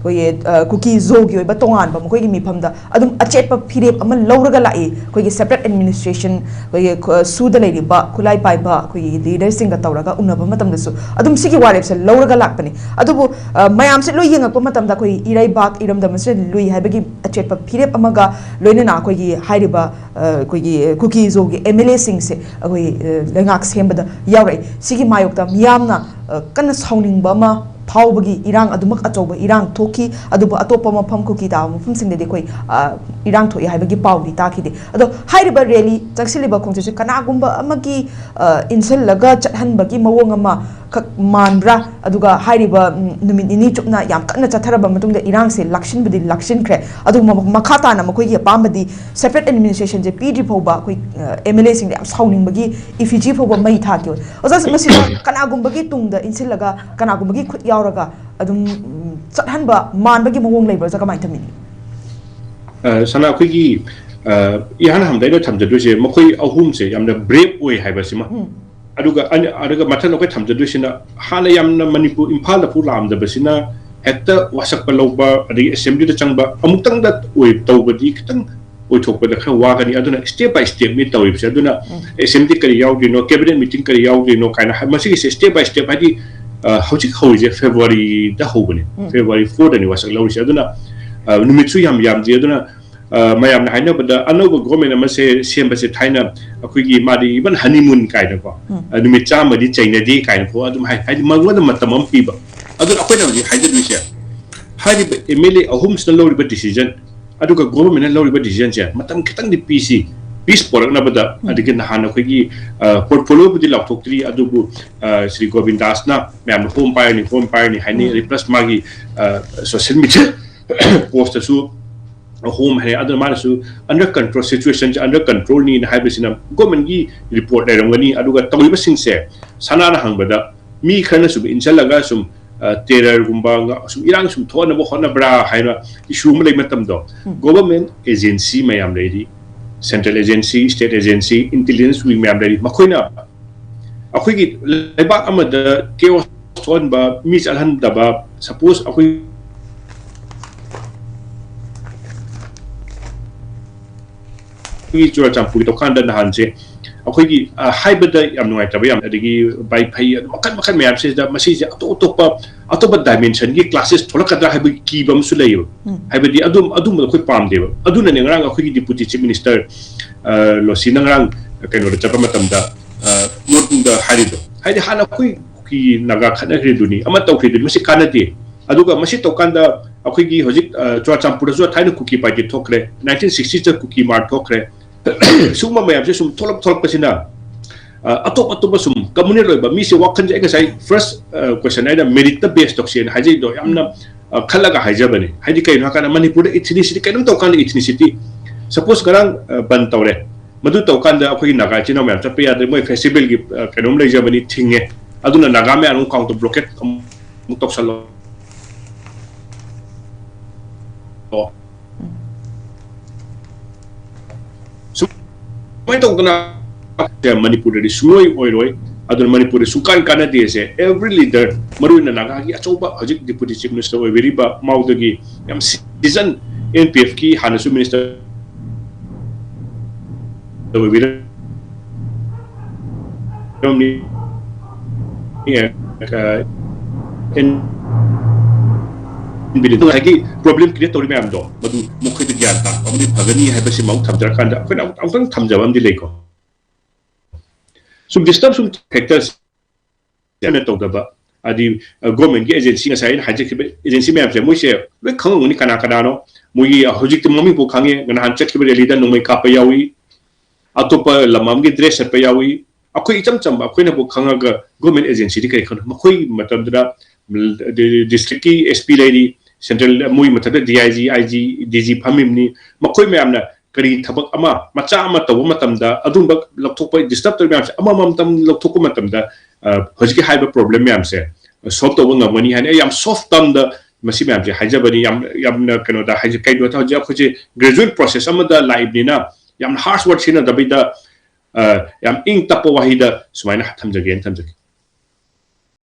kuki zogi ba tongan ba mukoi mi phamda adum achet pa phirep ama lawraga lai koi separate administration koi suda lei ba khulai pai ba koi leader sing ga tawraga unaba matam da su adum sigi warep se lawraga lakpani adubu mayam se loi yengak pa matam da koi irai bak iram da mase lui haibagi achet pa phirep amaga loina na koi gi hairiba koi kuki zogi MLA sing se koi lengak sembada yawrai sigi mayok da miyamna kana sauning ba ma Pawbagi Erang adumak atoba Erang toki adubu atopa mafam kuki ta mafam singde koi Erang thoi haibagi pawdi takide ado hairiba rally taksiliba khongse kanagumba amagi insel laga chathanbagi mawong ama manbra aduga hairiba numit ini chupna yam kanna chatharaba matungda Erang se lakshin budi lakshin kre adu makhata na makoi gi pambadi separate administration je PD phoba koi MLA sing yam sauning bagi efg phoba mai thakyo oza masina kanagumba tungda insel laga kanagumba khut yauraga adum chathanba manbagi mawong leibra jaga mai thamini sana khoi gi ihan hamdai no thamjadu se makoi ahum se yamna brave oi haibasima aduga mathan okoi thamjadu sina hala yamna manipur imphal da pulam da basina hekta wasak paloba adi assembly da changba amutang da oi tawbadi kitang oi thokpa da kha wagani aduna step by step ni tawi se aduna assembly kari yaudi no cabinet meeting kari yaudi no kaina masi step by step hadi hojik hoje February da hobani February 4 da ni wasak lawsi aduna numitsu yam ji aduna mayam na haina bada anoba government ama se semba se thaina akhoi madi even honeymoon kaina ko numit chama di chaina di kaina ko adum hai mangwa matamam piba adu akhoi na ji haida du se hari MLA ahum sna lawri decision aduga government na lawri decision se matam khitang di peace porak na bada adige na hana khoi portfolio budi laptoptri adubu Sri Govindas na mayam home fire ni hani plus magi social media post su home hai other manasu under control situation under control ni na haibisina government gi report dai rangani aduga tawiba sing se sana na hangbada mi khana sub insalaga sum terror gumba sum irang sum thona bo hona bra haina issue ma lei matam do government agency mayam lei central agency state agency intelligence wing mayam lei makoina akhoi gi leibak amada chaos thon ba mi alhan daba suppose akhoi Jura Champuri to Kanda Hanse, Akogi, Hybrid, I'm no idea, Adigi, by pay, Makan Mayam says that Massis Atoba dimension, give classes, Tolakada Habi Kibam Sulayo, Hybrid Adum, the Palm Dev, Aduna and Rang, Akogi deputy minister, Losinarang, kind of the Chapamatamda, not the Harido. Hadi Hana Kuki Naga Kanakriduni, Amatoki, the Masi Kanadi, Aduga Masito Kanda, Akogi Hojik, Jura Champura, Tiny Cookie by the Tokre, 1960s Cookie Mar Tokre. Suma mayam se sum tolak pasina atop sum kamunir ba mi se wakan je ka sai first question aida merit based toxian haji do yamna khalaga haja bani haji kai na kana Manipur ethnicity kai to kan ethnicity suppose garang ban tawre madu to kan da akhoi naga chino mayam cha pe ya de moi festival gi kanom lai jabani thinge aduna naga me anu count blockade mutok salo Mai tong na Manipur di Sumoi Oiroi, other Manipur Sukan Kanadi se every leader Maruna Nagagi Achoba Hajik Deputy Chief Minister Weriba Maudagi Yam Citizen NPF ki Hanasu Minister Wira Bili tu lagi problem kita tori memang do, madu mukhi tu jata, kami bagani hai besi mau thamjar kanda, kena orang thamjar am di leko. Sum disturb sum factors, yang itu dah ba, adi government ki agency ngasai hajik agency memang saya, mui saya, we kang uni kana no, mui hujik tu mami bu kange, ngana hancet kibir leader numai kapayawi, atau pa lamam ki dress payawi, aku icam aku ni bu kanga ke government agency di kaya kan, makoi macam tu dah district ki SP lady. Central mui matada DIG, IG, DG pamimni makoi mayamna kari thabak ama macha ama taw matamda adumba lokthokpai disturb tor mayam ama mamtam lokthokku matamda hojiki haiba problem mayam se solve taw ngamani han yam soft tam da masi mayam je hajabani yam na kano da haji kai do ta hoja khoje graduate process ama da live ni na yam harsh word sina da bida yam ing tapo wahida sumaina thamjage